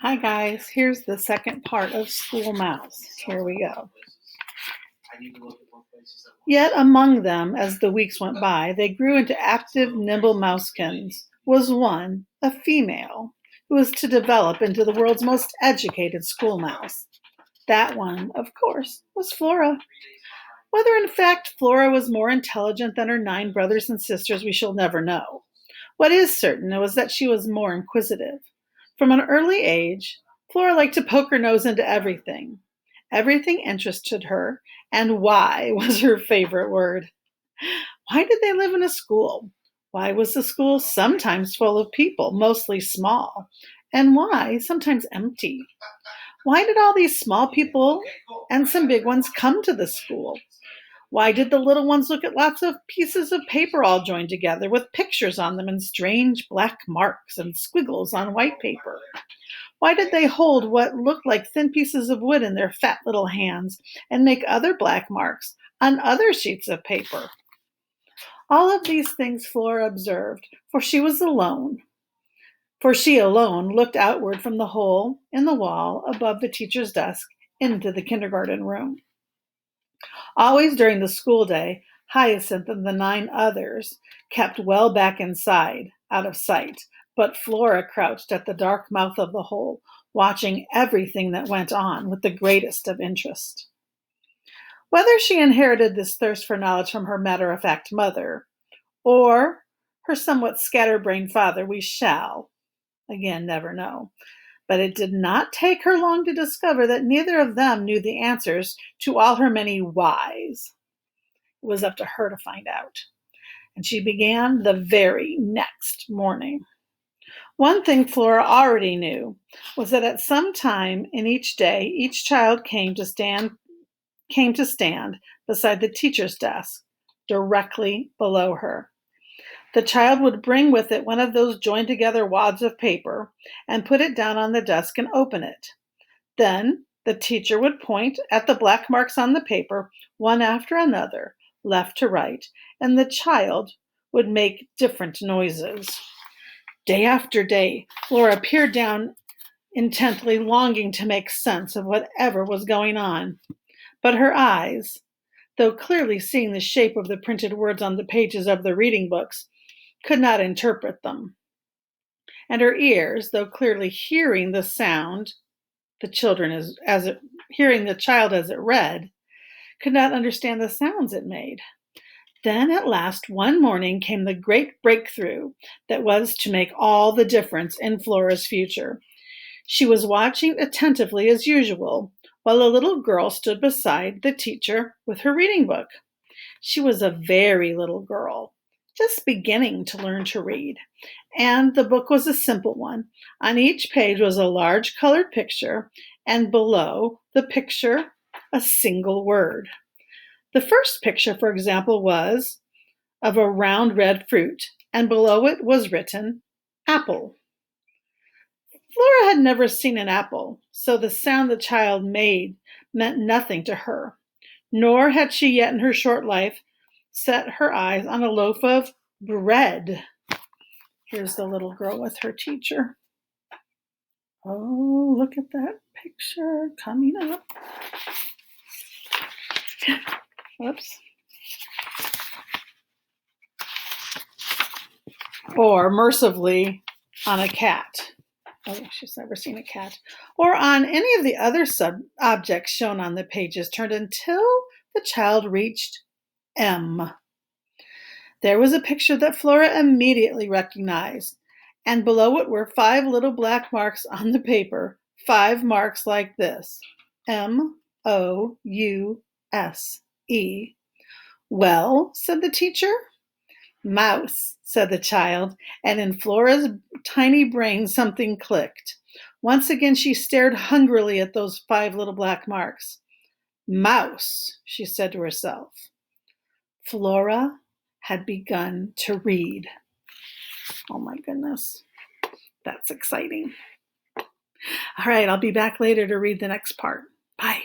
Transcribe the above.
Hi guys, here's the second part of School Mouse. Here we go. Yet among them, as the weeks went by, they grew into active, nimble mousekins, was one, a female, who was to develop into the world's most educated school mouse. That one, of course, was Flora. Whether in fact Flora was more intelligent than her 9 brothers and sisters, we shall never know. What is certain was that she was more inquisitive. From an early age, Flora liked to poke her nose into everything. Everything interested her, and why was her favorite word. Why did they live in a school? Why was the school sometimes full of people, mostly small? And why sometimes empty? Why did all these small people and some big ones come to the school? Why did the little ones look at lots of pieces of paper all joined together with pictures on them and strange black marks and squiggles on white paper? Why did they hold what looked like thin pieces of wood in their fat little hands and make other black marks on other sheets of paper? All of these things Flora observed, for she was alone. For she alone looked outward from the hole in the wall above the teacher's desk into the kindergarten room. Always during the school day, Hyacinth and the 9 others kept well back inside, out of sight, but Flora crouched at the dark mouth of the hole, watching everything that went on with the greatest of interest. Whether she inherited this thirst for knowledge from her matter-of-fact mother, or her somewhat scatterbrained father, we shall, again, never know. But it did not take her long to discover that neither of them knew the answers to all her many whys. It was up to her to find out. And she began the very next morning. One thing Flora already knew was that at some time in each day, each child came to stand beside the teacher's desk, directly below her. The child would bring with it one of those joined together wads of paper and put it down on the desk and open it. Then the teacher would point at the black marks on the paper, one after another, left to right, and the child would make different noises. Day after day, Flora peered down intently, longing to make sense of whatever was going on. But her eyes, though clearly seeing the shape of the printed words on the pages of the reading books, could not interpret them. And her ears, though clearly hearing the sound, hearing the child as it read, could not understand the sounds it made. Then at last one morning came the great breakthrough that was to make all the difference in Flora's future. She was watching attentively as usual, while a little girl stood beside the teacher with her reading book. She was a very little girl, just beginning to learn to read, and the book was a simple one. On each page was a large colored picture, and below the picture, a single word. The first picture, for example, was of a round red fruit, and below it was written, apple. Flora had never seen an apple, so the sound the child made meant nothing to her, nor had she yet in her short life set her eyes on a loaf of bread. Here's the little girl with her teacher. Oh, look at that picture coming up. Oops. Or mercifully on a cat. Oh, she's never seen a cat. Or on any of the other objects shown on the pages turned until the child reached M. There was a picture that Flora immediately recognized, and below it were 5 little black marks on the paper, 5 marks like this, M-O-U-S-E. Well, said the teacher. Mouse, said the child, and in Flora's tiny brain something clicked. Once again she stared hungrily at those 5 little black marks. Mouse, she said to herself. Flora had begun to read. Oh my goodness, that's exciting. All right, I'll be back later to read the next part. Bye.